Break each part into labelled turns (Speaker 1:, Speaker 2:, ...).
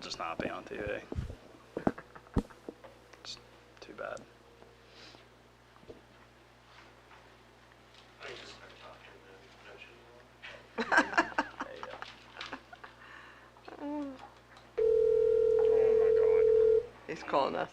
Speaker 1: will just not be on TV. It's too bad.
Speaker 2: I just start talking and then mention
Speaker 1: There you go.
Speaker 3: Oh my God. He's calling us.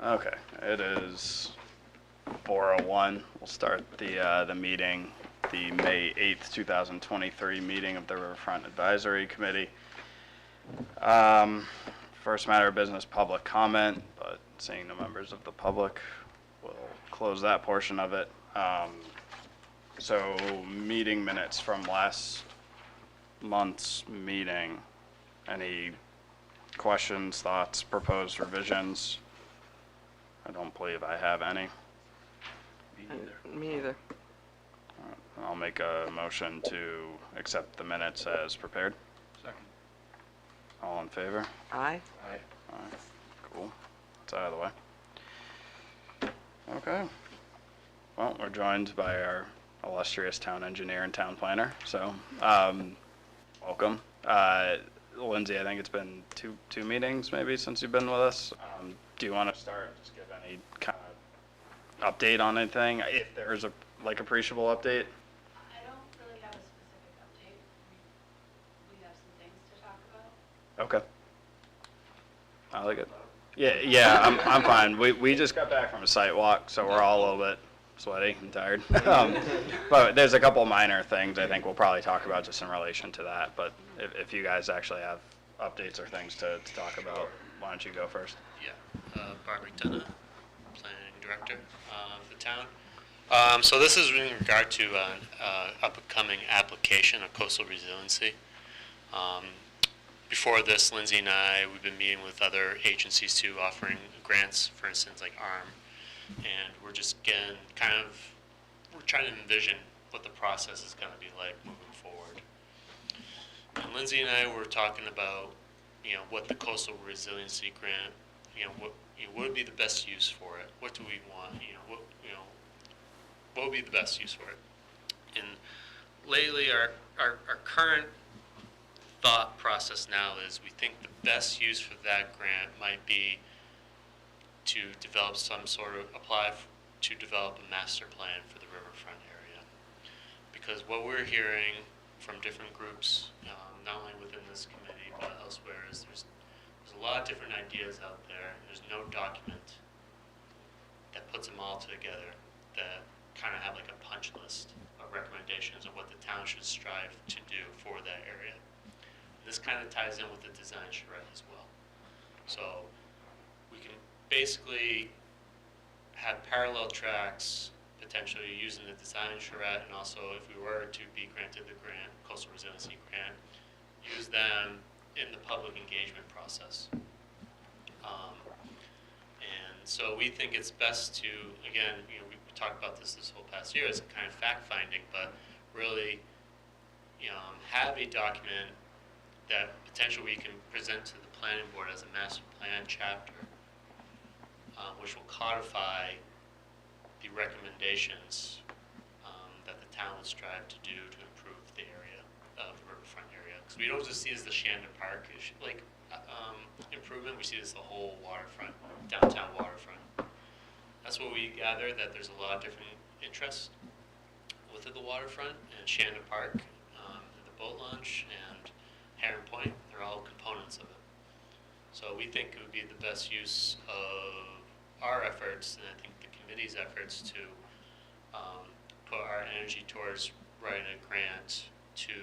Speaker 1: Okay, it is 4:01. We'll start the meeting, the May 8th, 2023 meeting of the Riverfront Advisory Committee. First matter of business, public comment, but seeing no members of the public, we'll close that portion of it. So meeting minutes from last month's meeting. Any questions, thoughts, proposed revisions? I don't believe I have any.
Speaker 3: Me either.
Speaker 1: I'll make a motion to accept the minutes as prepared.
Speaker 2: Second.
Speaker 1: All in favor?
Speaker 3: Aye.
Speaker 2: Aye.
Speaker 1: All right, cool. It's out of the way. Okay. Well, we're joined by our illustrious town engineer and town planner, so welcome. Lindsay, I think it's been two meetings maybe since you've been with us. Do you want to start, just give any kind of update on anything, if there's a appreciable update?
Speaker 4: I don't really have a specific update. We have some things to talk about.
Speaker 1: Okay. I like it. Yeah, I'm fine. We just got back from a site walk, so we're all a little bit sweaty and tired. But there's a couple minor things I think we'll probably talk about just in relation to that. But if you guys actually have updates or things to talk about, why don't you go first?
Speaker 2: Yeah, Bart McDonough, Planning Director of the town. So this is in regard to an upcoming application of coastal resiliency. Before this, Lindsay and I, we've been meeting with other agencies too, offering grants, for instance, like ARM. And we're just getting we're trying to envision what the process is going to be like moving forward. And Lindsay and I were talking about, what the coastal resiliency grant, what would be the best use for it? What do we want? What would be the best use for it? And lately, our current thought process now is we think the best use for that grant might be to develop to develop a master plan for the riverfront area. Because what we're hearing from different groups, not only within this committee but elsewhere, is there's a lot of different ideas out there, and there's no document that puts them all together that kind of have like a punch list of recommendations of what the town should strive to do for that area. And this kind of ties in with the design charrette as well. So we can basically have parallel tracks, potentially using the design charrette, and also if we were to be granted the grant, coastal resiliency grant, use them in the public engagement process. And so we think it's best to, again, we talked about this whole past year as kind of fact finding, but really, have a document that potentially we can present to the planning board as a master plan chapter, which will codify the recommendations that the town would strive to do to improve the area of the riverfront area. Because we don't just see it as the Shandon Park improvement, we see it as the whole waterfront, downtown waterfront. That's what we gather, that there's a lot of different interests within the waterfront, and Shandon Park, the boat launch, and Heron Point, they're all components of it. So we think it would be the best use of our efforts, and I think the committee's efforts, to put our energy towards writing a grant to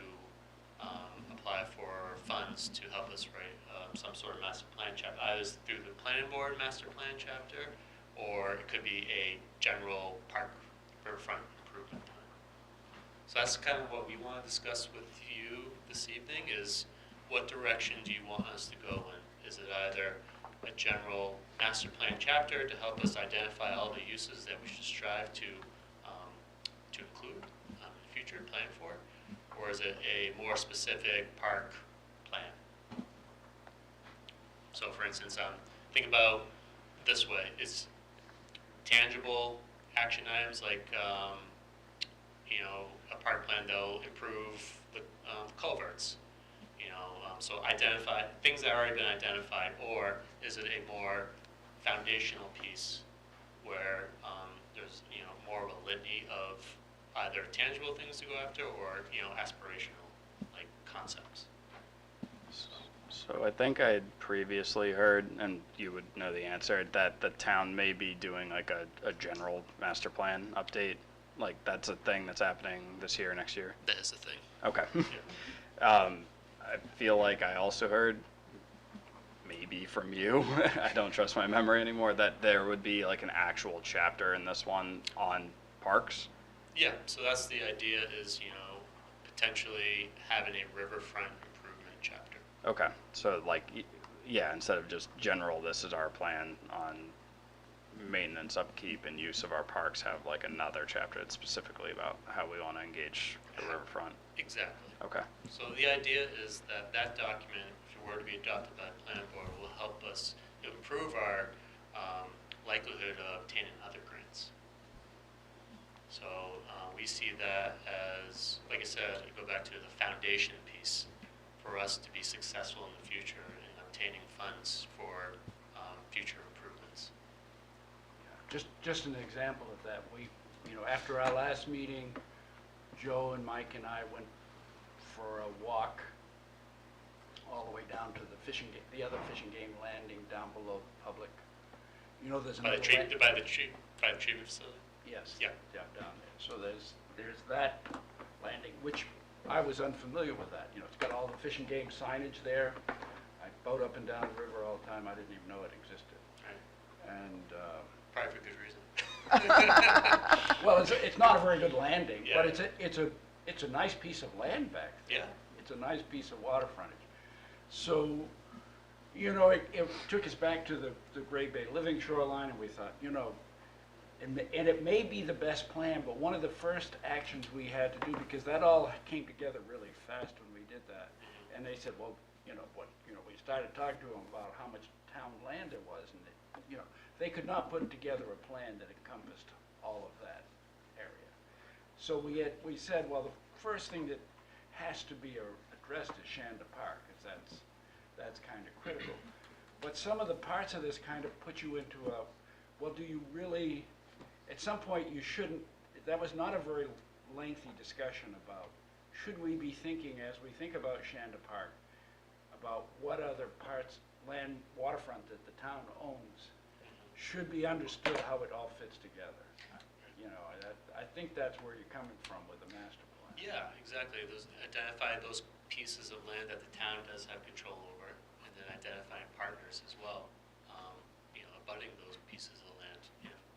Speaker 2: apply for funds to help us write some sort of master plan chapter, either through the planning board master plan chapter, or it could be a general park riverfront improvement plan. So that's kind of what we want to discuss with you this evening, is what direction do you want us to go in? Is it either a a general master plan chapter to help us identify all the uses that we should strive to include in the future, plan for? Or is it a more specific park plan? So for instance, think about this way, it's tangible action items like, a park plan that'll improve the culverts. So identify things that have already been identified, or is it a more foundational piece where there's more of a litany of either tangible things to go after or aspirational like concepts.
Speaker 1: So I think I had previously heard, and you would know the answer, that the town may be doing like a general master plan update. Like that's a thing that's happening this year, next year?
Speaker 2: That is the thing.
Speaker 1: Okay.
Speaker 2: Yeah.
Speaker 1: I feel like I also heard, maybe from you, I don't trust my memory anymore, that there would be like an actual chapter in this one on parks.
Speaker 2: Yeah, so that's the idea is, potentially having a riverfront improvement chapter.
Speaker 1: Okay, so like, yeah, instead of just general, this is our plan on maintenance, upkeep, and use of our parks, have like another chapter that's specifically about how we want to engage the riverfront.
Speaker 2: Exactly.
Speaker 1: Okay.
Speaker 2: So the idea is that that document, if it were to be adopted by the planning board, will help us improve our likelihood of obtaining other grants. So we see that as, like I said, go back to the foundation piece for us to be successful in the future in obtaining funds for future improvements.
Speaker 5: Just an example of that, after our last meeting, Joe and Mike and I went for a walk all the way down to the other fishing game landing down below the public. There's
Speaker 2: By
Speaker 5: another
Speaker 2: the treatment facility?
Speaker 5: Yes.
Speaker 2: Yeah.
Speaker 5: Yeah, down there. So there's that landing, which I was unfamiliar with that. It's got all the fishing game signage there. I boat up and down the river all the time. I didn't even know it existed.
Speaker 2: Right.
Speaker 5: And
Speaker 2: Probably for good reason.
Speaker 5: well, it's not a very good landing,
Speaker 2: Yeah.
Speaker 5: but it's a nice piece of land back there.
Speaker 2: Yeah.
Speaker 5: It's a nice piece of water frontage. So, it took us back to the Great Bay Living Shoreline, and we thought, and it may be the best plan, but one of the first actions we had to do, because that all came together really fast when we did that, and they said, well, we started talking to them about how much town land there was, and they could not put together a plan that encompassed all of that area. So we said, well, the first thing that has to be addressed is Shanda Park, because that's kind of critical. But some of the parts of this kind of put you into well, do you really, at some point you shouldn't, that was not a very lengthy discussion about, should we be thinking, as we think about Shanda Park, about what other parts, land, waterfront that the town owns, should be understood how it all fits together. I think that's where you're coming from with the master plan.
Speaker 2: Yeah, exactly. Identify those pieces of land that the town does have control over, and then identifying partners as well, abutting those pieces of land,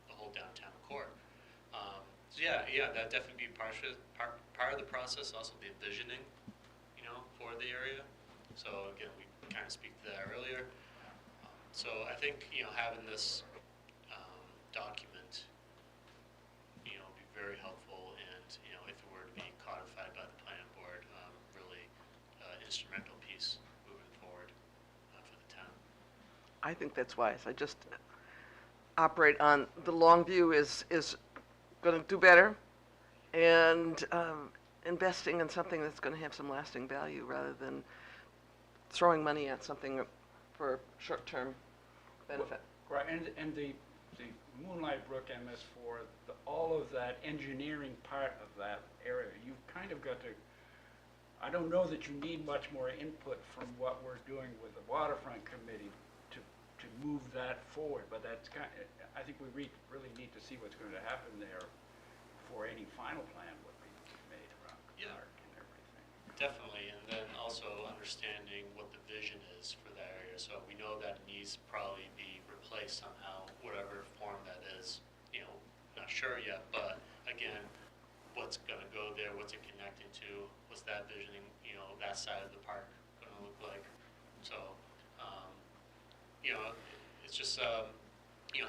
Speaker 2: the whole downtown core. So yeah, that'd definitely be part of the process. Also, the envisioning, for the area. So again, we kind of speak to that earlier. So I think having this document, be very helpful, and if it were to be codified by the planning board, really instrumental piece moving forward for the town.
Speaker 3: I think that's wise. I just operate on the long view is going to do better, and investing in something that's going to have some lasting value rather than throwing money at something for short-term benefit.
Speaker 5: Right, and the Moonlight Brook MS4, all of that engineering part of that area, you've kind of got to, I don't know that you need much more input from what we're doing with the waterfront committee to move that forward, but that's I think we really need to see what's going to happen there before any final plan would be made around the park and everything.
Speaker 2: Definitely, and then also understanding what the vision is for that area. So we know that it needs to probably be replaced somehow, whatever form that is. Not sure yet, but again, what's going to go there? What's it connecting to? What's that visioning? That side of the park going to look like? So, it's just,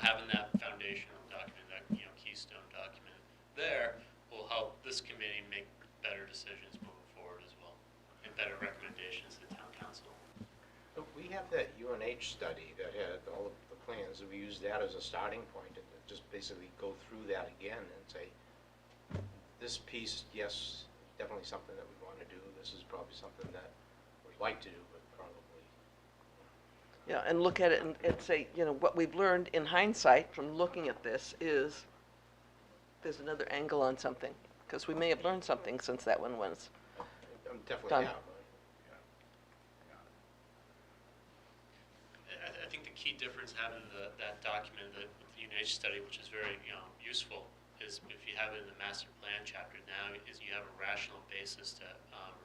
Speaker 2: having that foundational document, that, keystone document there will help this committee make better decisions moving forward as well, and better recommendations to the town council.
Speaker 6: But we have that UNH study that had all of the plans, and we use that as a starting point, and just basically go through that again and say, this piece, yes, definitely something that we want to do, this is probably something that we'd like to do, but probably.
Speaker 3: Yeah, and look at it and say, what we've learned in hindsight from looking at this is there's another angle on something, because we may have learned something since that one was.
Speaker 6: Definitely
Speaker 3: Done.
Speaker 6: have.
Speaker 2: I think the key difference having that document, the UNH study, which is very useful, is if you have it in the master plan chapter now, is you have a rational basis to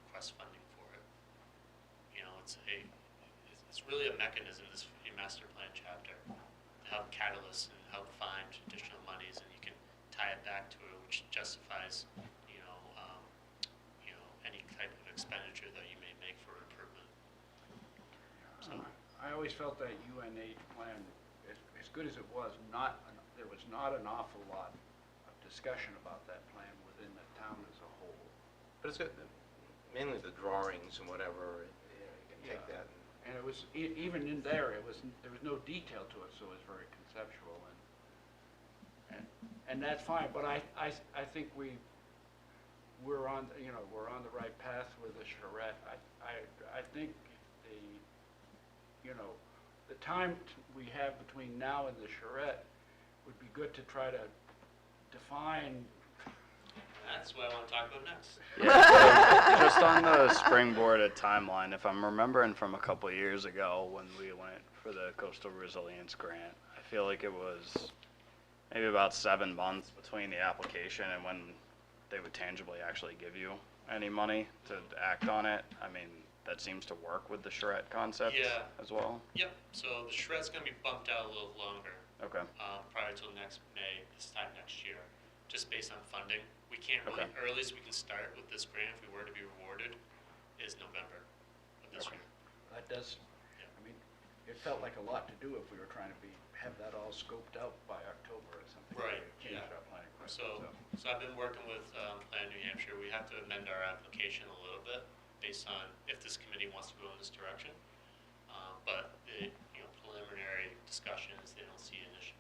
Speaker 2: request funding for it. It's really a mechanism, this master plan chapter, to help catalyst and help find additional monies, and you can tie it back to it, which justifies any type of expenditure that you may make for improvement. So.
Speaker 5: I always felt that UNH plan, as good as it was, there was not an awful lot of discussion about that plan within the town as a whole.
Speaker 6: But it's good, mainly the drawings and whatever, you can take that.
Speaker 5: And it was, even in there, there was no detail to it, so it was very conceptual, and that's fine, but I think we're on the right path with the charrette. I think the time we have between now and the charrette would be good to try to define.
Speaker 2: That's what I want to talk about next.
Speaker 1: Yeah, so just on the springboarded timeline, if I'm remembering from a couple of years ago when we went for the coastal resilience grant, I feel like it was maybe about 7 months between the application and when they would tangibly actually give you any money to act on it. I mean, that seems to work with the charrette concept as well.
Speaker 2: Yep, so the shred's going to be bumped out a little longer.
Speaker 1: Okay.
Speaker 2: Probably till next May, this time next year, just based on funding. We can't really, earliest we can start with this grant, if we were to be rewarded, is November of this year.
Speaker 5: That does, I mean, it felt like a lot to do if we were trying to have that all scoped out by October or something.
Speaker 2: Right,
Speaker 5: Change
Speaker 2: yeah.
Speaker 5: our planning process,
Speaker 2: So I've been working with Plan New Hampshire. We have to amend our application a little bit based on if this committee wants to go in this direction. But the preliminary discussions, they don't see an issue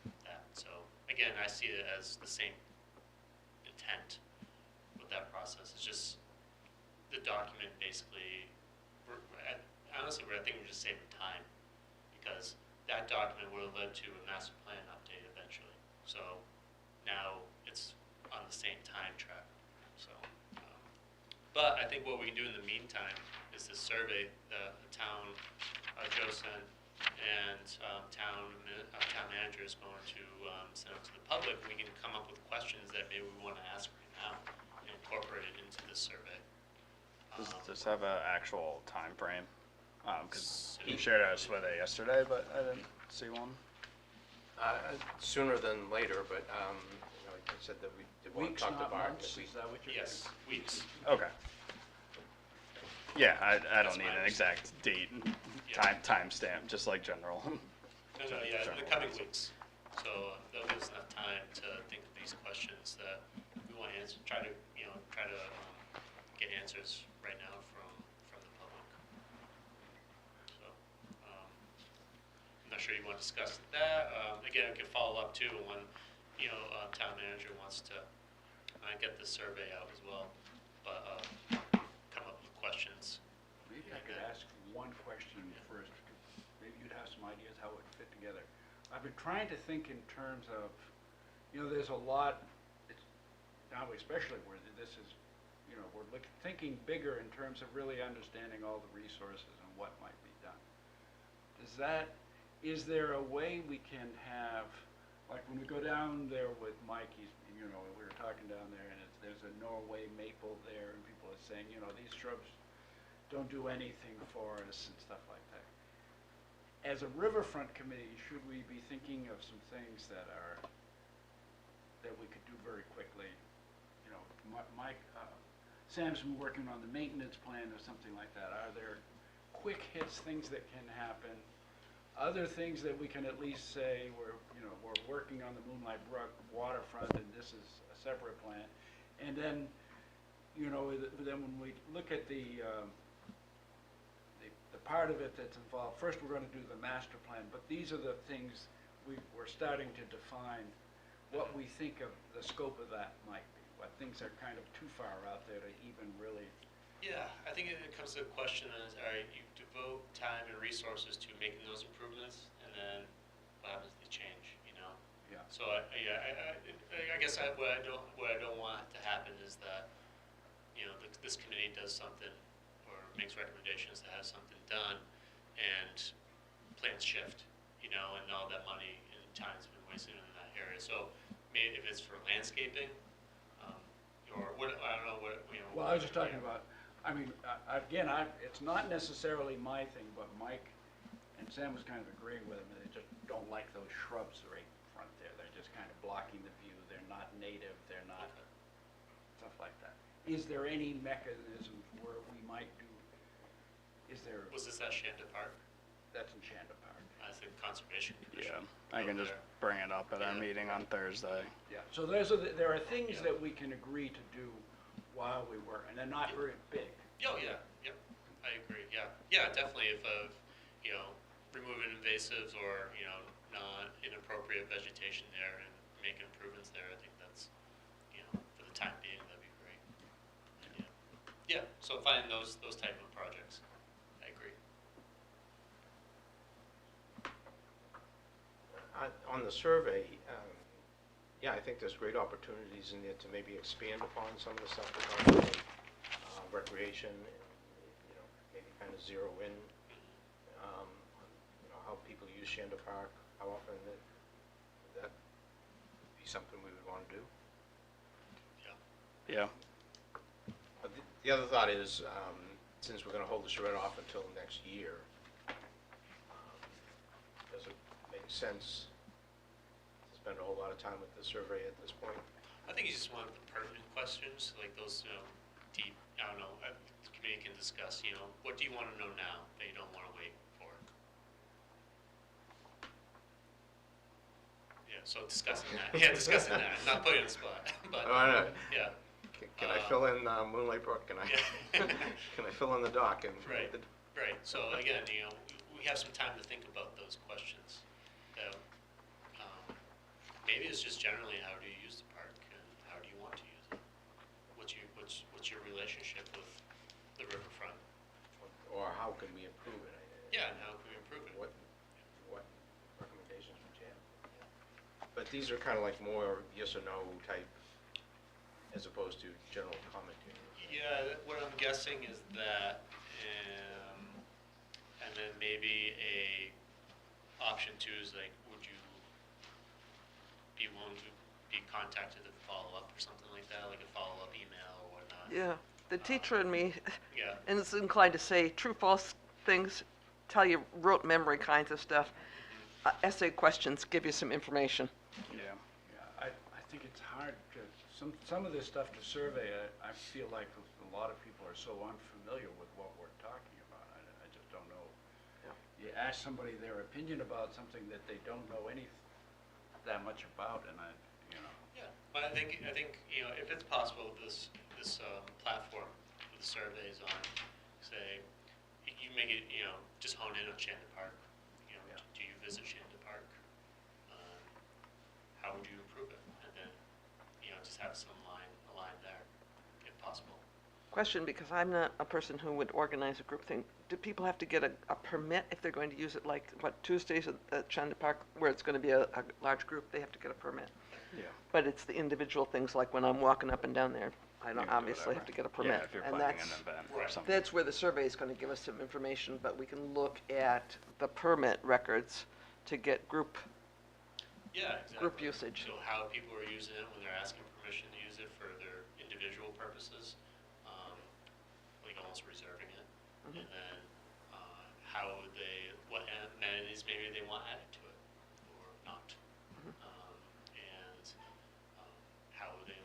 Speaker 2: with that. So again, I see it as the same intent with that process. It's just the document basically. Honestly, I think we're just saving time, because that document would have led to a master plan update eventually. So now it's on the same time track. So, but I think what we can do in the meantime is to survey the town, Joe sent, and town manager is going to send it to the public. We can come up with questions that maybe we want to ask right now and incorporate it into this survey.
Speaker 1: Does this have an actual time frame? Because you shared us with it yesterday, but I didn't see one.
Speaker 6: Sooner than later, but I said that we did want to
Speaker 5: Weeks,
Speaker 6: talk to
Speaker 5: not
Speaker 6: Bart.
Speaker 5: months, is that what you're
Speaker 2: Yes, weeks.
Speaker 1: Okay. Yeah, I
Speaker 2: That's
Speaker 1: don't need
Speaker 2: my
Speaker 1: an exact date,
Speaker 2: Yeah.
Speaker 1: time stamp, just like general.
Speaker 2: No, yeah, in the coming weeks. So that'll give us enough time to think of these questions that we want to answer. Try to get answers right now from the public. So I'm not sure you want to discuss that. Again, we can follow up too when town manager wants to get the survey out as well. But come up with questions.
Speaker 5: Maybe I could ask one question first, because maybe you'd have some ideas how it would fit together. I've been trying to think in terms of, there's a lot, now especially where this is, we're thinking bigger in terms of really understanding all the resources and what might be done. Is there a way we can have, like when we go down there with Mike, we were talking down there, and there's a Norway maple there, and people are saying, these shrubs don't do anything for us and stuff like that. As a riverfront committee, should we be thinking of some things that we could do very quickly? Mike, Sam's been working on the maintenance plan or something like that. Are there quick hits, things that can happen? other things that we can at least say, we're working on the Moonlight Brook waterfront, and this is a separate plan. And then, then when we look at the part of it that's involved, first we're gonna do the master plan, but these are the things we're starting to define what we think of the scope of that might be, what things are kind of too far out there to even really.
Speaker 2: Yeah, I think it comes to the question is, all right, you devote time and resources to making those improvements, and then what happens if they change,
Speaker 5: Yeah.
Speaker 2: So, I guess what I don't want to happen is that, this committee does something or makes recommendations to have something done, and plans shift, and all that money and time's been wasted in that area. So, maybe if it's for landscaping, or what, I don't know what,
Speaker 5: Well, I was just talking about, again, it's not necessarily my thing, but Mike and Sam was kind of agreeing with him, and they just don't like those shrubs right in front there. They're just kind of blocking the view. They're not native, they're not, stuff like that. Is there any mechanism where we might do,
Speaker 2: Was this at Shanda Park?
Speaker 5: that's in Shanda Park.
Speaker 2: I think Conservation Commission.
Speaker 1: Yeah, I can just bring it up at our meeting on Thursday.
Speaker 5: Yeah, so there are things that we can agree to do while we work, and they're not very big.
Speaker 2: Oh, yeah, yep, I agree, yeah. Yeah, definitely if, removing invasives or, not inappropriate vegetation there and making improvements there, I think that's, for the time being, that'd be great. Yeah, so finding those type of projects, I agree.
Speaker 6: On the survey, I think there's great opportunities in there to maybe expand upon some of the stuff that's on recreation, and, maybe kind of zero in, how people use Shanda Park, how often that be something we would want to do.
Speaker 1: Yeah.
Speaker 6: But the other thought is, since we're going to hold the charrette off until next year, does it make sense to spend a whole lot of time with the survey at this point?
Speaker 2: I think you just want the pertinent questions, like those, deep, I don't know, the committee can discuss, what do you want to know now that you don't want to wait for? Yeah, so discussing that, not putting you on the spot, but,
Speaker 6: No.
Speaker 2: yeah.
Speaker 6: Can I fill in Moonlight Brook? Can I can I fill in the dock? And
Speaker 2: Right, right. So again, we have some time to think about those questions. Maybe it's just generally how do you use the park and how do you want to use it? What's your relationship with the riverfront?
Speaker 6: Or how can we improve it?
Speaker 2: Yeah, and how can we improve it?
Speaker 6: What recommendations would you have? But these are kind of like more yes or no type, as opposed to general commenting.
Speaker 2: Yeah, what I'm guessing is that, and then maybe a option two is like, would you be willing to be contacted to follow up or something like that, like a follow-up email or whatnot?
Speaker 3: Yeah, the teacher in me
Speaker 2: Yeah.
Speaker 3: and is inclined to say true, false things, tell you rote memory kinds of stuff. Essay questions give you some information.
Speaker 1: Yeah.
Speaker 5: Yeah, I think it's hard to, some of this stuff to survey, I feel like a lot of people are so unfamiliar with what we're talking about. I just don't know.
Speaker 3: Yeah.
Speaker 5: You ask somebody their opinion about something that they don't know that much about, and
Speaker 2: Yeah, but I think if it's possible, this platform with the surveys on, say, you make it just hone in on Shanda Park.
Speaker 5: Yeah.
Speaker 2: Do you visit Shanda Park? How would you improve it? And then just have some a line there, if possible.
Speaker 3: Question, because I'm not a person who would organize a group thing. Do people have to get a permit if they're going to use it, like, Tuesdays at Shanda Park, where it's going to be a large group, they have to get a permit?
Speaker 1: Yeah.
Speaker 3: But it's the individual things, like when I'm walking up and down there, I
Speaker 1: You
Speaker 3: don't
Speaker 1: can do
Speaker 3: obviously
Speaker 1: whatever.
Speaker 3: have to get a permit.
Speaker 1: Yeah, if you're
Speaker 3: And
Speaker 1: planning an
Speaker 3: that's-
Speaker 1: event or
Speaker 2: Right.
Speaker 1: something.
Speaker 3: That's where the survey is going to give us some information, but we can look at the permit records to get group
Speaker 2: Yeah, exactly.
Speaker 3: Group usage.
Speaker 2: So how people are using it when they're asking permission to use it for their individual purposes, like almost reserving it,
Speaker 3: Mhm.
Speaker 2: and then how would what amenities maybe they want added to it or not, and how would they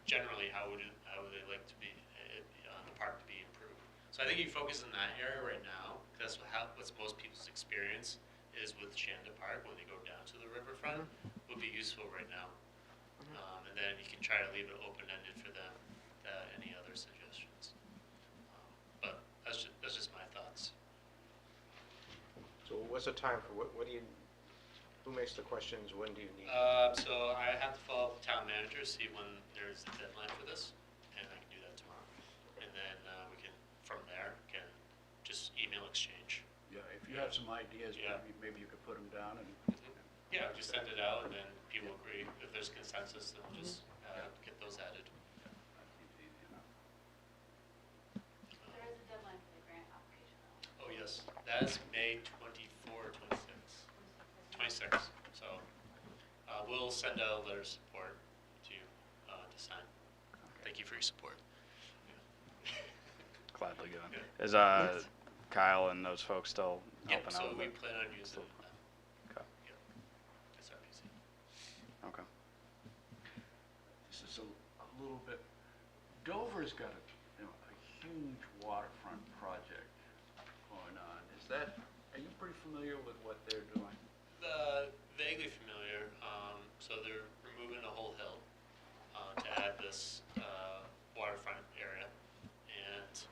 Speaker 2: generally how would they like to be the park to be improved. So I think you focus in that area right now, that's what's most people's experience is with Shanda Park when they go down to the riverfront, would be useful right now. And then you can try to leave it open-ended for them, any other suggestions. But that's just my thoughts.
Speaker 6: So what's the time for, what do you, who makes the questions, when do you need?
Speaker 2: So I have to follow up with town manager, see when there's a deadline for this, and I can do that tomorrow. And then we can, from there, can just email exchange.
Speaker 5: Yeah, if you have some ideas,
Speaker 2: Yeah.
Speaker 5: maybe you could put them down and.
Speaker 2: Yeah, just send it out, and then people agree. If there's consensus, then we'll just get those added.
Speaker 4: There is a deadline for the grant application though.
Speaker 2: Oh, yes, that is May 24 or 26. 26, so we'll send out a letter of support to you to sign. Thank you for your support.
Speaker 1: Gladly given.
Speaker 2: Yeah.
Speaker 1: Is
Speaker 3: Yes.
Speaker 1: Kyle and those folks still
Speaker 2: Yep,
Speaker 1: helping
Speaker 2: so
Speaker 1: out?
Speaker 2: we
Speaker 1: with
Speaker 2: plan on using
Speaker 1: Okay.
Speaker 2: SRPC.
Speaker 1: Okay.
Speaker 5: This is a little bit, Dover's got a huge waterfront project going on. Are you pretty familiar with what they're doing?
Speaker 2: Vaguely familiar. So they're removing a whole hill to add this waterfront area, and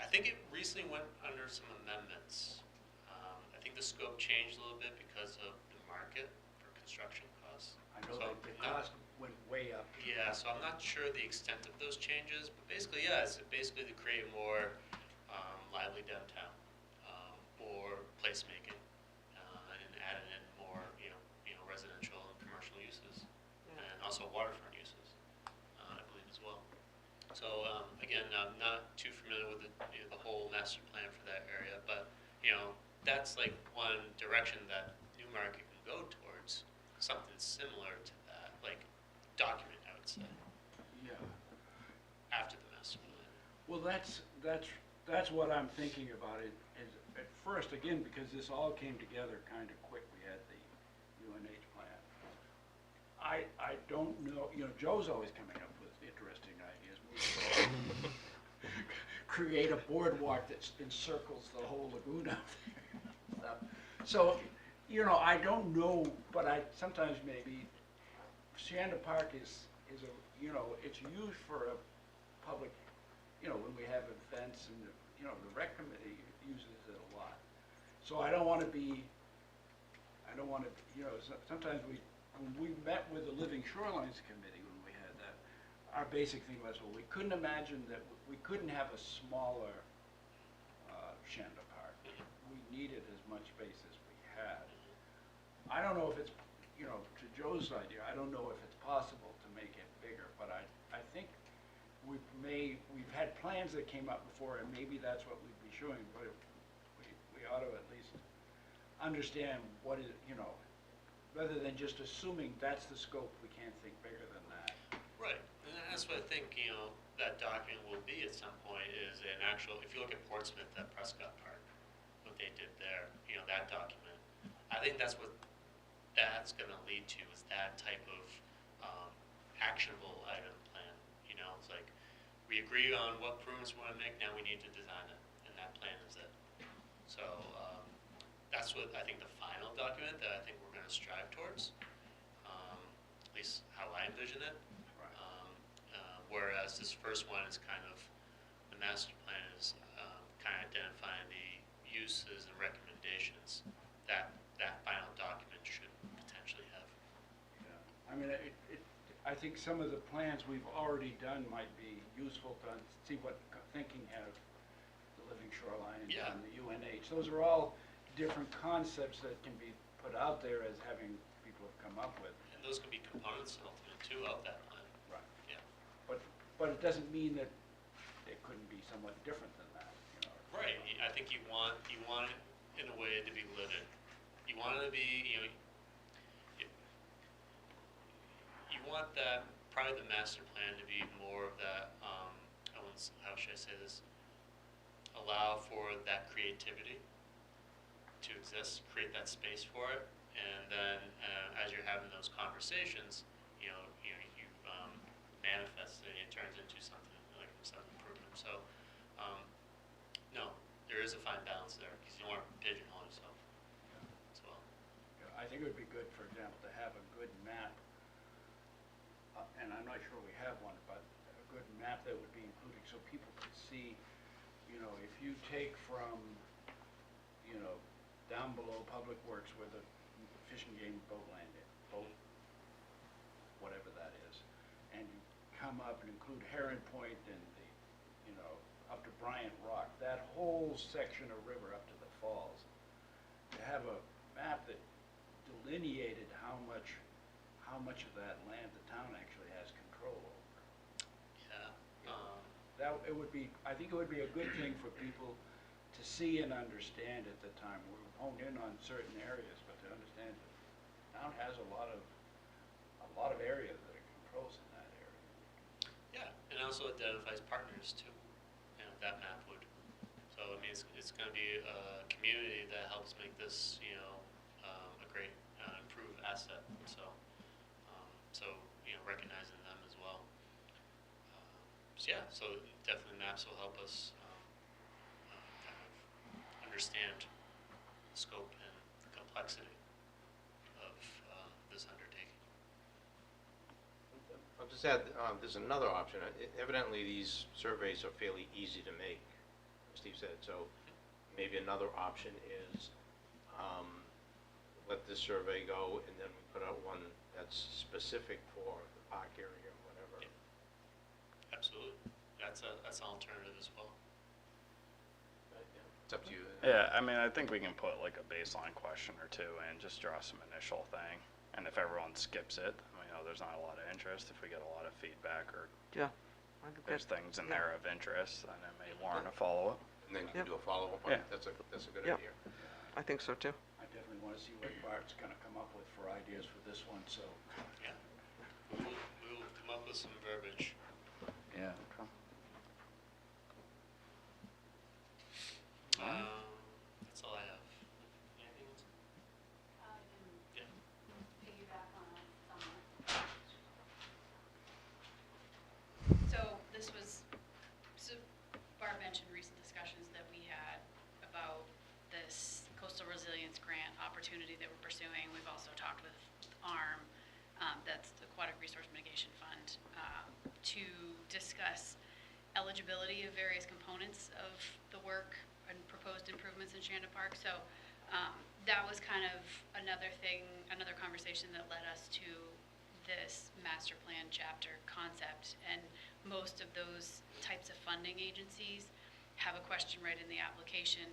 Speaker 2: I think it recently went under some amendments. I think the scope changed a little bit because of the market for construction costs.
Speaker 5: I know
Speaker 2: So
Speaker 5: that the
Speaker 2: not-
Speaker 5: cost went way up.
Speaker 2: Yeah, so I'm not sure the extent of those changes, but basically, yeah, it's basically to create more lively downtown, more placemaking, and adding in more, residential and commercial uses, and also waterfront uses, I believe as well. So again, I'm not too familiar with the whole master plan for that area, but that's like one direction that Newmarket can go towards, something similar to that, like document, I would say,
Speaker 5: Yeah.
Speaker 2: after the master plan.
Speaker 5: Well, that's what I'm thinking about it, is at first, again, because this all came together kind of quick, we had the UNH plan. I don't know, Joe's always coming up with interesting ideas. Create a boardwalk that encircles the whole lagoon out there. So, I don't know, but sometimes maybe Shanda Park is it's used for a public, when we have events and, the rec committee uses it a lot. So I don't want to, sometimes when we met with the Living Shorelines Committee, when we had that, our basic thing was, well, we couldn't imagine that, we couldn't have a smaller Shanda Park. We needed as much space as we had. I don't know if it's, to Joe's idea, I don't know if it's possible to make it bigger, but I think we've had plans that came up before, and maybe that's what we'd be showing, but we ought to at least understand what is, rather than just assuming that's the scope, we can't think bigger than that.
Speaker 2: Right, and that's what I think, that document will be at some point, is an actual, if you look at Portsmouth, that Prescott Park, what they did there, that document, I think that's what that's gonna lead to, is that type of actionable item plan. It's like, we agree on what improvements we wanna make, now we need to design it, and that plan is it. So, that's what I think the final document that I think we're gonna strive towards, at least how I envision it. Whereas this first one is kind of, the master plan is kind of identifying the uses and recommendations that final document should potentially have.
Speaker 5: Yeah. I mean, I think some of the plans we've already done might be useful to see what thinking have the Living Shoreline
Speaker 2: Yeah.
Speaker 5: and the UNH. Those are all different concepts that can be put out there as having people have come up with.
Speaker 2: And those could be components ultimately too of that plan.
Speaker 5: Right.
Speaker 2: Yeah.
Speaker 5: But it doesn't mean that it couldn't be somewhat different than that,
Speaker 2: Right. I think you want it in a way to be living. You want it to be, you want that, probably the master plan to be more of that, how should I say this? Allow for that creativity to exist, create that space for it, and then as you're having those conversations, you manifest it, it turns into something like some improvement. So, no, there is a fine balance there, because you don't want to pigeonhole yourself as well.
Speaker 5: I think it would be good, for example, to have a good map, and I'm not sure we have one, but a good map that would be included so people could see, you know, if you take from, you know, down below Public Works where the Fish and Game boat landing, boat, whatever that is, and you come up and include Heron Point and the, you know, up to Bryant Rock, that whole section of river up to the falls, to have a map that delineated how much of that land the town actually has control over.
Speaker 2: Yeah.
Speaker 5: That, it would be, I think it would be a good thing for people to see and understand at the time. We're honed in on certain areas, but to understand that the town has a lot of area that it controls in that area.
Speaker 2: Yeah, and also identifies partners too, you know, that map would. So, I mean, it's gonna be a community that helps make this, you know, a great, improved asset, so, you know, recognizing them as well. So yeah, so definitely maps will help us, kind of understand the scope and the complexity of, this undertaking.
Speaker 6: I'll just add, there's another option. Evidently, these surveys are fairly easy to make, Steve said, so maybe another option is let this survey go, and then we put out one that's specific for the park area or whatever.
Speaker 2: Yeah. Absolutely. That's an alternative as well.
Speaker 6: But, yeah, it's up to you.
Speaker 1: Yeah, I mean, I think we can put like a baseline question or two and just draw some initial thing. And if everyone skips it, we know there's not a lot of interest. If we get a lot of feedback or
Speaker 3: Yeah. I think
Speaker 1: there's
Speaker 3: that-
Speaker 1: things in
Speaker 3: yeah.
Speaker 1: there of interest, then it may warrant a follow-up.
Speaker 6: And then you
Speaker 3: Yep.
Speaker 6: can do a follow-up on
Speaker 1: Yeah.
Speaker 6: it. That's a good
Speaker 3: Yep.
Speaker 6: idea.
Speaker 3: I think so too.
Speaker 5: I definitely want to see what Bart's going to come up with for ideas for this one, so.
Speaker 2: Yeah. We'll come up with some verbiage.
Speaker 1: Yeah.
Speaker 2: That's all I have. Anything else?
Speaker 4: I can
Speaker 2: Yeah.
Speaker 4: piggyback on somewhere. So this was, so Barb mentioned recent discussions that we had about this coastal resilience grant opportunity that we're pursuing. We've also talked with ARM, that's the Aquatic Resource Mitigation Fund, to discuss eligibility of various components of the work and proposed improvements in Shanda Park. So that was kind of another thing, another conversation that led us to this master plan chapter concept. And most of those types of funding agencies have a question right in the application.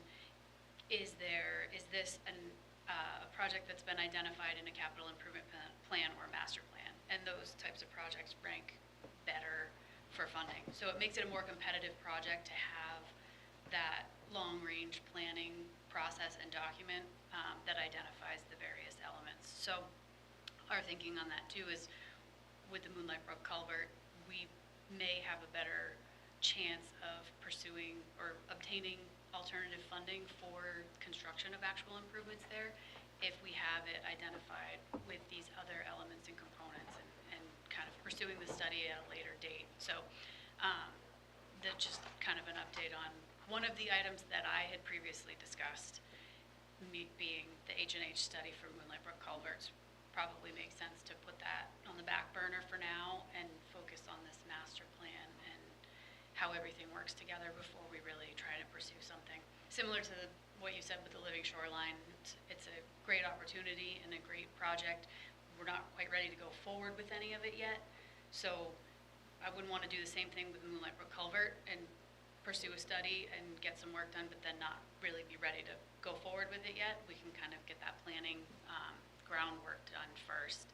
Speaker 4: Is this a project that's been identified in a capital improvement plan or master plan? And those types of projects rank better for funding. So it makes it a more competitive project to have that long-range planning process and document that identifies the various elements. So our thinking on that too is with the Moonlight Brook culvert, we may have a better chance of pursuing or obtaining alternative funding for construction of actual improvements there if we have it identified with these other elements and components and kind of pursuing the study at a later date. So that's just kind of an update on one of the items that I had previously discussed, being the H&H study for Moonlight Brook culverts. Probably makes sense to put that on the back burner for now and focus on this master plan and how everything works together before we really try to pursue something. Similar to what you said with the living shoreline, it's a great opportunity and a great project. We're not quite ready to go forward with any of it yet, so I wouldn't want to do the same thing with the Moonlight Brook culvert and pursue a study and get some work done, but then not really be ready to go forward with it yet. We can kind of get that planning groundwork done first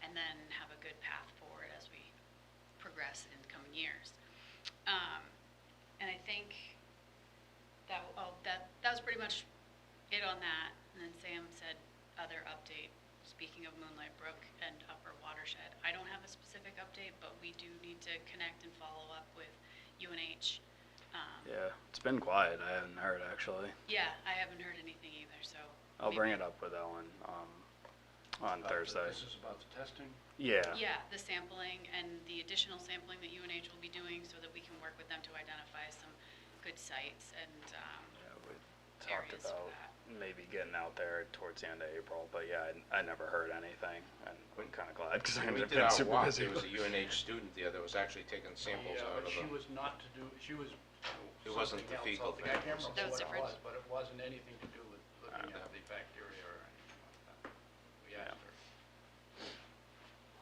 Speaker 4: and then have a good path forward as we progress in the coming years. And I think that was pretty much it on that. And then Sam said other update, speaking of Moonlight Brook and Upper Watershed. I don't have a specific update, but we do need to connect and follow up with UNH.
Speaker 1: Yeah, it's been quiet. I haven't heard actually.
Speaker 4: Yeah, I haven't heard anything either, so.
Speaker 1: I'll
Speaker 4: maybe-
Speaker 1: bring it up with Ellen on Thursday.
Speaker 5: This is about the testing?
Speaker 1: Yeah.
Speaker 4: Yeah, the sampling and the additional sampling that UNH will be doing so that we can work with them to identify some good sites and,
Speaker 1: Yeah, talked
Speaker 4: areas for
Speaker 1: about
Speaker 4: that.
Speaker 1: maybe getting out there towards the end of April, but yeah, I never heard anything, and I'm kind of glad because
Speaker 6: When
Speaker 1: I've
Speaker 6: we did
Speaker 1: been
Speaker 6: our
Speaker 1: super
Speaker 6: walk,
Speaker 1: busy.
Speaker 6: there was a UNH student there that was actually taking samples
Speaker 5: Yeah,
Speaker 6: out
Speaker 5: but
Speaker 6: of
Speaker 5: she
Speaker 6: the,
Speaker 5: was not to do, she was
Speaker 6: It wasn't
Speaker 5: something
Speaker 6: the
Speaker 5: else
Speaker 6: fecal
Speaker 5: altogether. I can't
Speaker 6: thing.
Speaker 5: remember
Speaker 4: That was
Speaker 5: what it
Speaker 4: different?
Speaker 5: was, but it wasn't anything to do with looking at the bacteria or anything like that. We
Speaker 1: Yeah.
Speaker 5: asked her.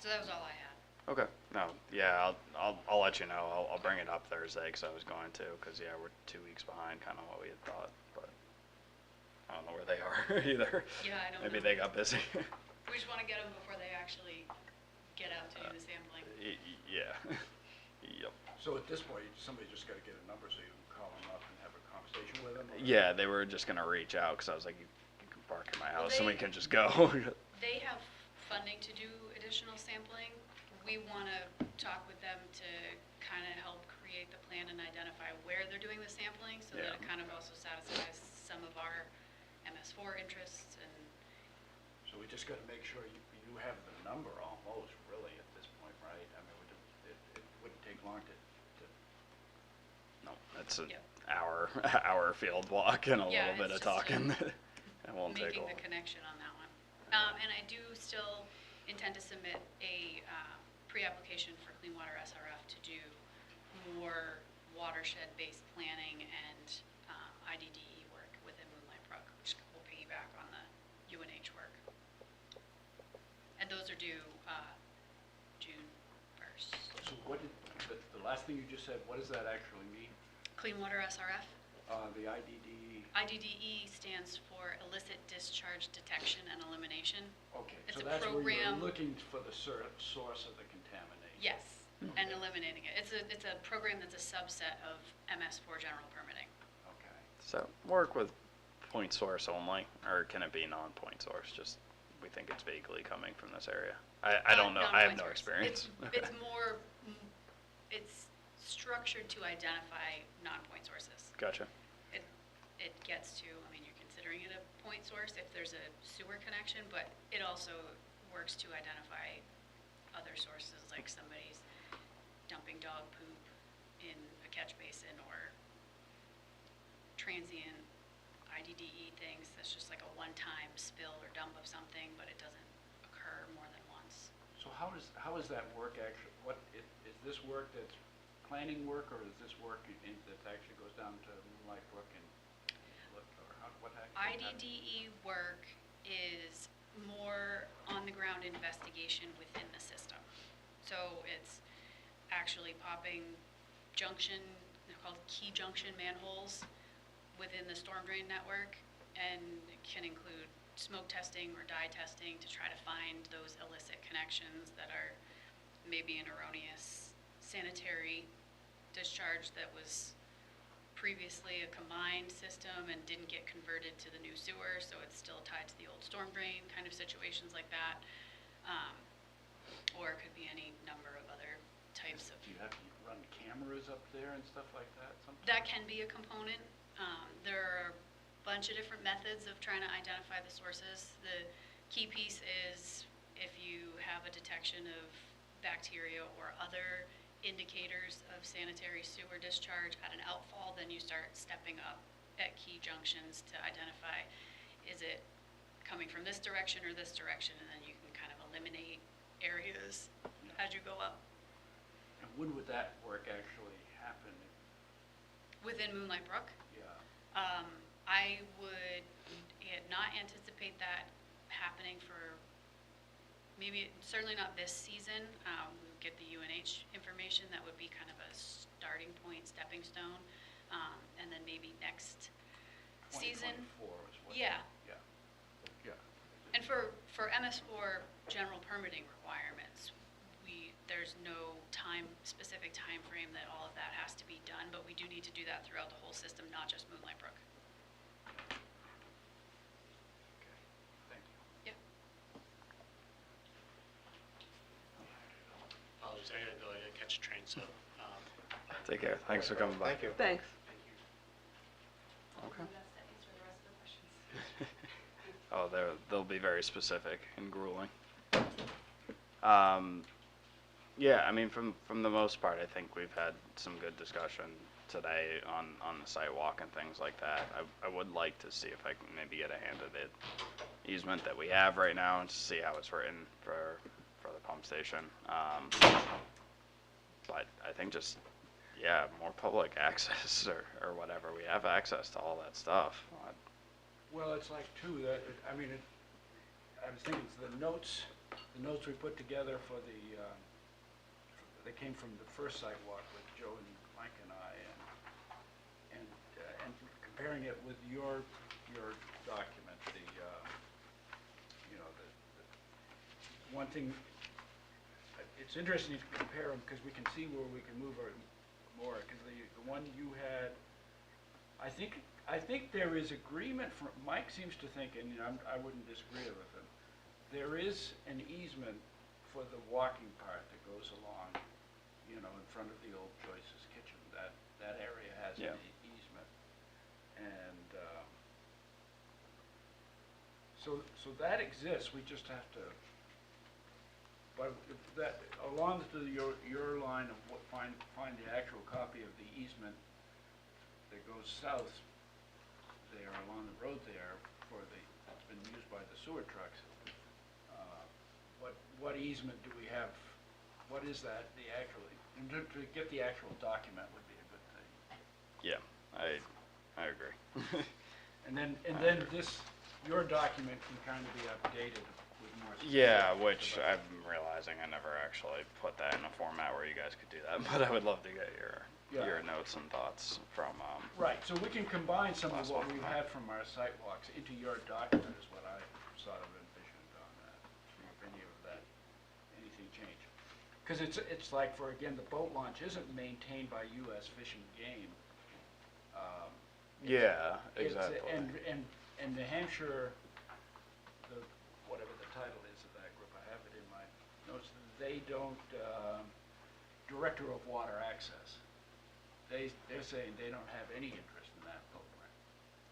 Speaker 4: So that was all I had.
Speaker 1: Okay, no, yeah, I'll let you know. I'll bring it up Thursday because I was going to, because yeah, we're 2 weeks behind, kind of what we had thought, but I don't know where they are either.
Speaker 4: Yeah, I don't
Speaker 1: Maybe
Speaker 4: know.
Speaker 1: they got busy.
Speaker 4: We just want to get them before they actually get out to do the sampling.
Speaker 1: Yeah. Yep.
Speaker 5: So at this point, somebody just gotta get a number so you can call them up and have a conversation with them? or-
Speaker 1: Yeah, they were just gonna reach out because I was like, you can park in my
Speaker 4: Well,
Speaker 1: house and we
Speaker 4: they-
Speaker 1: can just go.
Speaker 4: They have funding to do additional sampling. We want to talk with them to kind of help create the plan and identify where they're doing the sampling so that
Speaker 1: Yeah.
Speaker 4: it kind of also satisfies some of our MS4 interests and,
Speaker 5: So we just gotta make sure you have the number almost, really, at this point, right? I mean, it wouldn't take long to,
Speaker 1: No, it's an
Speaker 4: Yep.
Speaker 1: hour field walk and a
Speaker 4: Yeah,
Speaker 1: little bit
Speaker 4: it's
Speaker 1: of
Speaker 4: just
Speaker 1: talking. It won't take
Speaker 4: making
Speaker 1: long.
Speaker 4: the connection on that one. And I do still intend to submit a pre-application for Clean Water SRF to do more watershed-based planning and IDDE work within Moonlight Brook, which will piggyback on the UNH work. And those are due June 1st.
Speaker 5: so what did, the last thing you just said, what does that actually mean?
Speaker 4: Clean Water SRF.
Speaker 5: The IDD,
Speaker 4: IDDE stands for Illicit Discharge Detection and Elimination.
Speaker 5: okay,
Speaker 4: It's
Speaker 5: so
Speaker 4: a
Speaker 5: that's where you're
Speaker 4: program-
Speaker 5: looking for the source of the contamination.
Speaker 4: Yes, and eliminating it. It's a program that's a subset of MS4 general permitting.
Speaker 5: Okay.
Speaker 1: So work with point source only, or can it be non-point source? Just, we think it's vaguely coming from this area. I don't know, I have no
Speaker 4: Non-point source.
Speaker 1: experience.
Speaker 4: It's more, it's structured to identify non-point sources.
Speaker 1: Gotcha.
Speaker 4: It gets to, I mean, you're considering it a point source if there's a sewer connection, but it also works to identify other sources, like somebody's dumping dog poop in a catch basin or transient IDDE things. That's just like a one-time spill or dump of something, but it doesn't occur more than once.
Speaker 5: So how does that work actually? Is this work that's planning work, or is this work that actually goes down to Moonlight Brook and, or what actually happens?
Speaker 4: IDDE work is more on-the-ground investigation within the system. So it's actually popping junction, they're called key junction manholes within the storm drain network, and it can include smoke testing or dye testing to try to find those illicit connections that are maybe an erroneous sanitary discharge that was previously a combined system and didn't get converted to the new sewer, so it's still tied to the old storm drain, kind of situations like that. Or it could be any number of other types of.
Speaker 5: Do you have to run cameras up there and stuff like that sometimes?
Speaker 4: That can be a component. There are a bunch of different methods of trying to identify the sources. The key piece is if you have a detection of bacteria or other indicators of sanitary sewer discharge at an outfall, then you start stepping up at key junctions to identify, is it coming from this direction or this direction, and then you can kind of eliminate areas as you go up.
Speaker 5: And when would that work actually happen?
Speaker 4: Within Moonlight Brook,
Speaker 5: Yeah.
Speaker 4: I would not anticipate that happening for maybe, certainly not this season. We would get the UNH information, that would be kind of a starting point, stepping stone. And then maybe next season.
Speaker 5: 2024 is what?
Speaker 4: Yeah.
Speaker 5: Yeah. Yeah.
Speaker 4: And for MS4 general permitting requirements, there's no specific time frame that all of that has to be done, but we do need to do that throughout the whole system, not just Moonlight Brook.
Speaker 5: Okay. Thank you.
Speaker 4: Yep.
Speaker 2: Apologies, I gotta go, I gotta catch a train, so,
Speaker 1: Take care. Thanks for coming by.
Speaker 6: Thank you.
Speaker 3: Thanks.
Speaker 2: thank you.
Speaker 1: Okay.
Speaker 4: That's the answer to the rest of the questions.
Speaker 1: Oh, they'll be very specific and grueling. Yeah, I mean, from the most part, I think we've had some good discussion today on the sidewalk and things like that. I would like to see if I can maybe get a hand of the easement that we have right now and to see how it's written for the pump station. But I think just, yeah, more public access or whatever. We have access to all that stuff.
Speaker 5: Well, it's like too, that, I mean, I was thinking the notes we put together for they came from the first sidewalk with Joe and Mike and I, and comparing it with your document, the one thing, it's interesting to compare them because we can see where we can move more, because the one you had, I think there is agreement from, Mike seems to think, and I wouldn't disagree with him, there is an easement for the walking part that goes along, in front of the old Joyce's Kitchen. That area has an easement. And so that exists, we just have to, but that, along to your line of find the actual copy of the easement that goes south there along the road there that's been used by the sewer trucks. What easement do we have? What is that, and to get the actual document would be a good thing.
Speaker 1: Yeah, I agree.
Speaker 5: And then your document can kind of be updated with more.
Speaker 1: Yeah, which I'm realizing I never actually put that in a format where you guys could do that, but I would love to get your notes and thoughts from.
Speaker 5: Right, so we can combine some of what we've had from our site walks into your document is what I sort of envisioned on that. See if any of that, anything changed. Because it's like, for again, the boat launch isn't maintained by U.S. Fish and Game.
Speaker 1: Yeah, exactly.
Speaker 5: And New Hampshire, whatever the title is of that group, I have it in my notes, they don't, Director of Water Access, they're saying they don't have any interest in that program.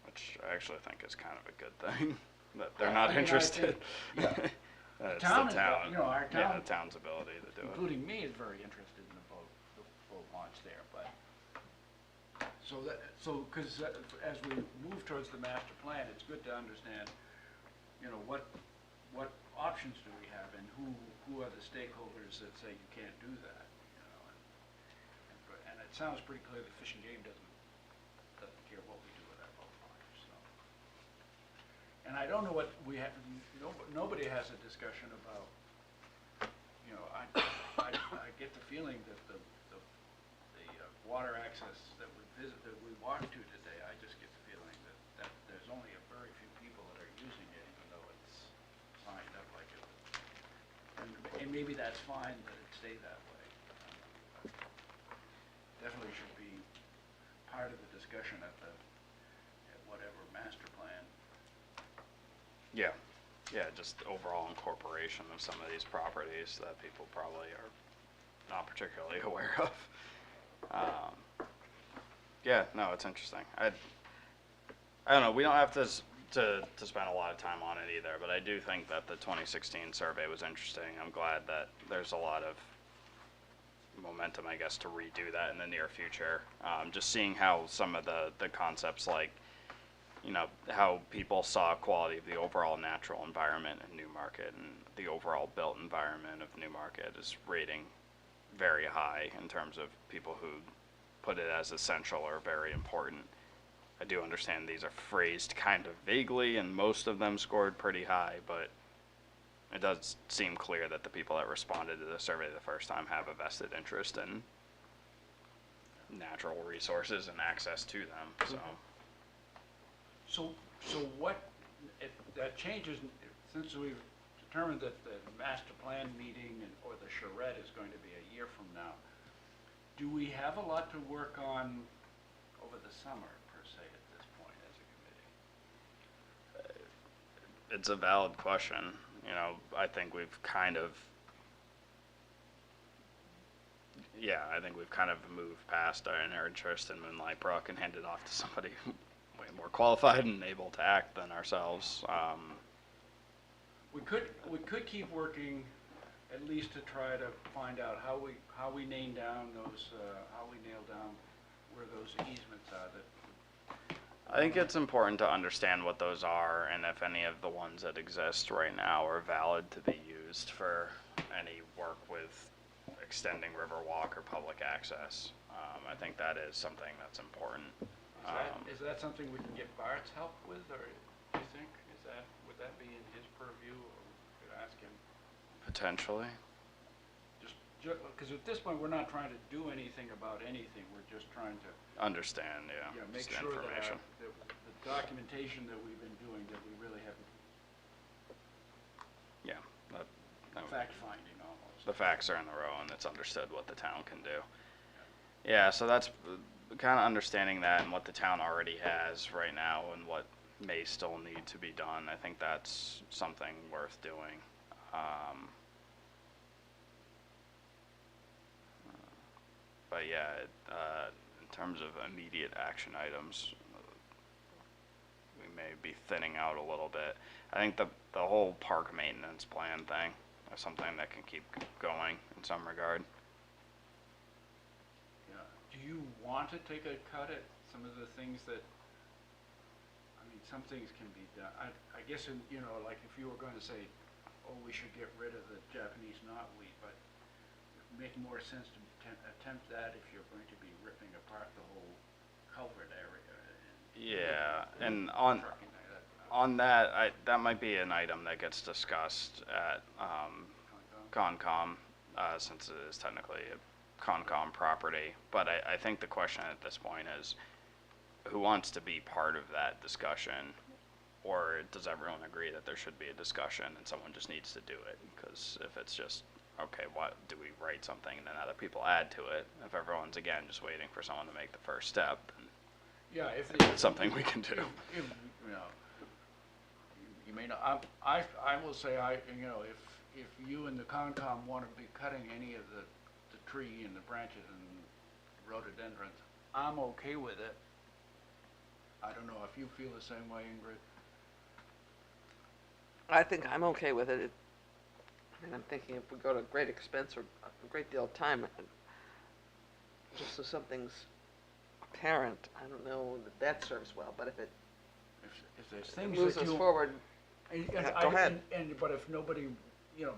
Speaker 1: Which I actually think is kind of a good thing, that they're not interested. It's
Speaker 5: Town
Speaker 1: the
Speaker 5: is,
Speaker 1: town.
Speaker 5: our
Speaker 1: Yeah,
Speaker 5: town,
Speaker 1: the town's ability to do it.
Speaker 5: including me, is very interested in the boat launch there, but, because as we move towards the master plan, it's good to understand, what options do we have, and who are the stakeholders that say you can't do that, and it sounds pretty clear that Fish and Game doesn't care what we do with our boat launch, so. And I don't know what we have, nobody has a discussion about, I get the feeling that the water access that we walked to today, I just get the feeling that there's only a very few people that are using it, even though it's signed up like it was. And maybe that's fine that it stay that way. Definitely should be part of the discussion at whatever master plan.
Speaker 1: Yeah, just overall incorporation of some of these properties that people probably are not particularly aware of. Yeah, no, it's interesting. I don't know, we don't have to spend a lot of time on it either, but I do think that the 2016 survey was interesting. I'm glad that there's a lot of momentum, I guess, to redo that in the near future. Just seeing how some of the concepts, like, how people saw quality of the overall natural environment in Newmarket and the overall built environment of Newmarket is rating very high in terms of people who put it as essential or very important. I do understand these are phrased kind of vaguely, and most of them scored pretty high, but it does seem clear that the people that responded to the survey the first time have a vested interest in natural resources and access to them,
Speaker 5: So what, that changes, since we've determined that the master plan meeting or the charrette is going to be a year from now, do we have a lot to work on over the summer, per se, at this point as a committee?
Speaker 1: It's a valid question. I think we've kind of, moved past our interest in Moonlight Brook and handed off to somebody way more qualified and able to act than ourselves.
Speaker 5: We could keep working, at least to try to find out how we nail down where those easements are that.
Speaker 1: I think it's important to understand what those are and if any of the ones that exist right now are valid to be used for any work with extending Riverwalk or public access. I think that is something that's important.
Speaker 5: Is that something we can get Bart's help with, or do you think, would that be in his purview, or we could ask him?
Speaker 1: Potentially.
Speaker 5: Because at this point, we're not trying to do anything about anything, we're just trying to,
Speaker 1: Understand, yeah.
Speaker 5: make
Speaker 1: just
Speaker 5: sure that
Speaker 1: information.
Speaker 5: the documentation that we've been doing, that we really have
Speaker 1: Yeah.
Speaker 5: fact-finding almost.
Speaker 1: The facts are in the row and it's understood what the town can do. Yeah, so that's kind of understanding that and what the town already has right now and what may still need to be done. I think that's something worth doing. But yeah, in terms of immediate action items, we may be thinning out a little bit. I think the whole park maintenance plan thing is something that can keep going in some regard.
Speaker 5: Yeah. Do you want to take a cut at some of the things that, I mean, some things can be done. I guess, like if you were going to say, oh, we should get rid of the Japanese knotweed, but it would make more sense to attempt that if you're going to be ripping apart the whole culvert area.
Speaker 1: Yeah, and on that, that might be an item that gets discussed at Concom, since it is technically a Concom property. But I think the question at this point is, who wants to be part of that discussion? Or does everyone agree that there should be a discussion and someone just needs to do it? Because if it's just, okay, what do we write something and then other people add to it? If everyone's, again, just waiting for someone to make the first step, then
Speaker 5: Yeah, if
Speaker 1: it's something we can do.
Speaker 5: You may not, I will say, if you and the Concom want to be cutting any of the tree and the branches and rhododendrons, I'm okay with it. I don't know if you feel the same way, Ingrid.
Speaker 3: I think I'm okay with it. I mean, I'm thinking if we go to great expense or a great deal of time, just so something's apparent, I don't know that serves well, but if it
Speaker 5: If there's things
Speaker 3: moves
Speaker 5: that
Speaker 3: us
Speaker 5: you.
Speaker 3: forward,
Speaker 5: Yeah,
Speaker 3: go ahead.
Speaker 5: But if nobody,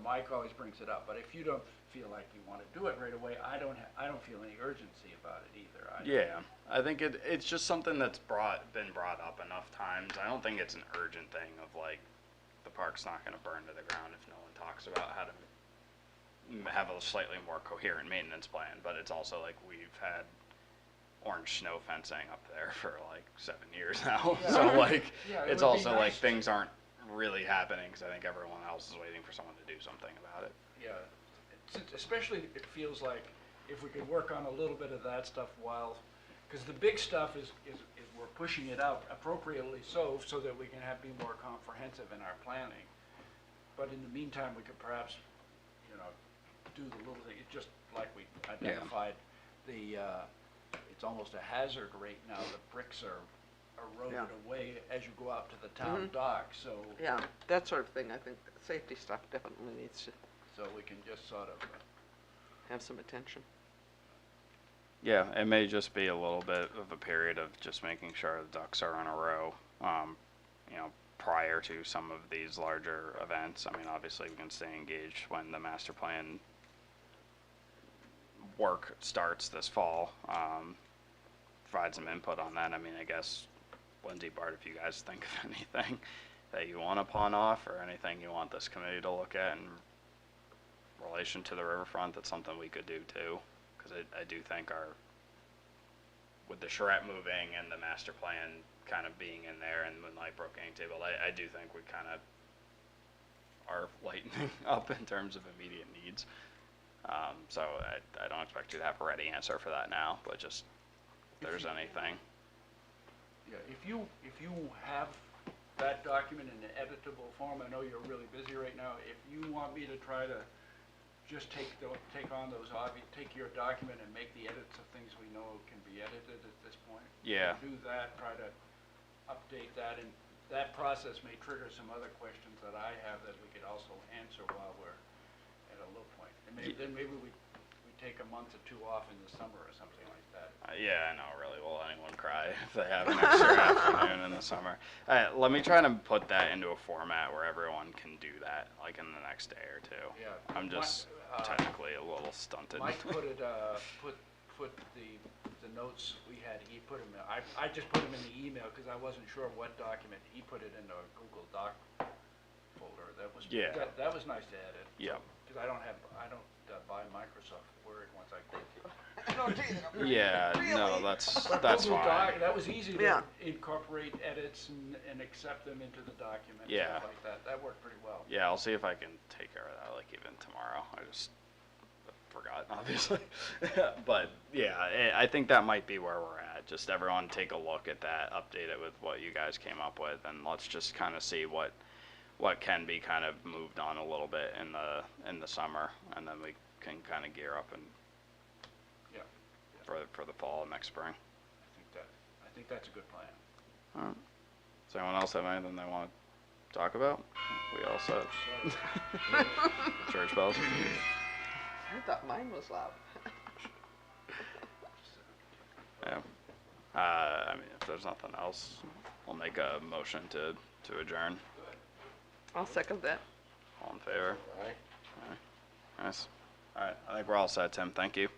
Speaker 5: Mike always brings it up, but if you don't feel like you want to do it right away, I don't feel any urgency about it either.
Speaker 1: Yeah, I think it's just something that's been brought up enough times. I don't think it's an urgent thing of like, the park's not gonna burn to the ground if no one talks about how to have a slightly more coherent maintenance plan, but it's also like we've had orange snow fencing up there for like 7 years now.
Speaker 5: Yeah.
Speaker 1: So like,
Speaker 5: Yeah, it
Speaker 1: it's
Speaker 5: would be
Speaker 1: also like
Speaker 5: nice to-
Speaker 1: things aren't really happening because I think everyone else is waiting for someone to do something about it.
Speaker 5: Yeah, especially it feels like if we could work on a little bit of that stuff while, because the big stuff is we're pushing it out appropriately so that we can be more comprehensive in our planning. But in the meantime, we could perhaps, do the little thing, just like we identified it's almost a hazard right now, the bricks are eroded away as you go out to the town dock, so.
Speaker 3: yeah, that sort of thing, I think safety stuff definitely needs to
Speaker 5: So we can just sort of,
Speaker 3: have some attention.
Speaker 1: Yeah, it may just be a little bit of a period of just making sure the ducks are in a row, prior to some of these larger events. I mean, obviously we can stay engaged when the master plan work starts this fall, provide some input on that. I mean, I guess, Lindsay, Bart, if you guys think of anything that you want to pawn off or anything you want this committee to look at in relation to the riverfront, that's something we could do too. Because I do think with the charrette moving and the master plan kind of being in there and Moonlight Brook getting tabled, I do think we kind of are lightening up in terms of immediate needs. So I don't expect you to have a ready answer for that now, but just if there's anything.
Speaker 5: yeah, if you have that document in an editable form, I know you're really busy right now, if you want me to try to just take your document and make the edits of things we know can be edited at this point.
Speaker 1: Yeah.
Speaker 5: Do that, try to update that, and that process may trigger some other questions that I have that we could also answer while we're at a low point. And then maybe we take a month or two off in the summer or something like that.
Speaker 1: Yeah, I know, really. Will anyone cry if they have an extra afternoon in the summer? Let me try to put that into a format where everyone can do that, like in the next day or two.
Speaker 5: Yeah.
Speaker 1: I'm just technically a little stunted.
Speaker 5: Mike put it, put the notes we had, he put them, I just put them in the email because I wasn't sure what document. He put it in a Google Doc folder. That was,
Speaker 1: Yeah.
Speaker 5: that was nice to add it.
Speaker 1: Yep.
Speaker 5: Because I don't buy Microsoft Word once I go to.
Speaker 3: I don't either.
Speaker 1: Yeah, no, that's
Speaker 5: Google
Speaker 1: fine.
Speaker 5: Doc, that was easy
Speaker 3: Yeah.
Speaker 5: to incorporate edits and accept them into the document,
Speaker 1: Yeah.
Speaker 5: stuff like that. That worked pretty well.
Speaker 1: Yeah, I'll see if I can take care of that, like, even tomorrow. I just forgot, obviously. But, yeah, I think that might be where we're at. Just everyone take a look at that, update it with what you guys came up with, and let's just kind of see what can be kind of moved on a little bit in the summer, and then we can kind of gear up and
Speaker 5: Yeah.
Speaker 1: for the fall next spring.
Speaker 5: I think that's a good plan.
Speaker 1: All right. Does anyone else have anything they want to talk about? We all set. Church bells.
Speaker 3: I thought mine was loud.
Speaker 1: Yeah. I mean, if there's nothing else, we'll make a motion to adjourn.
Speaker 3: I'll second that.
Speaker 1: All in favor?
Speaker 6: All right.
Speaker 1: Nice. All right. I think we're all set, Tim. Thank you.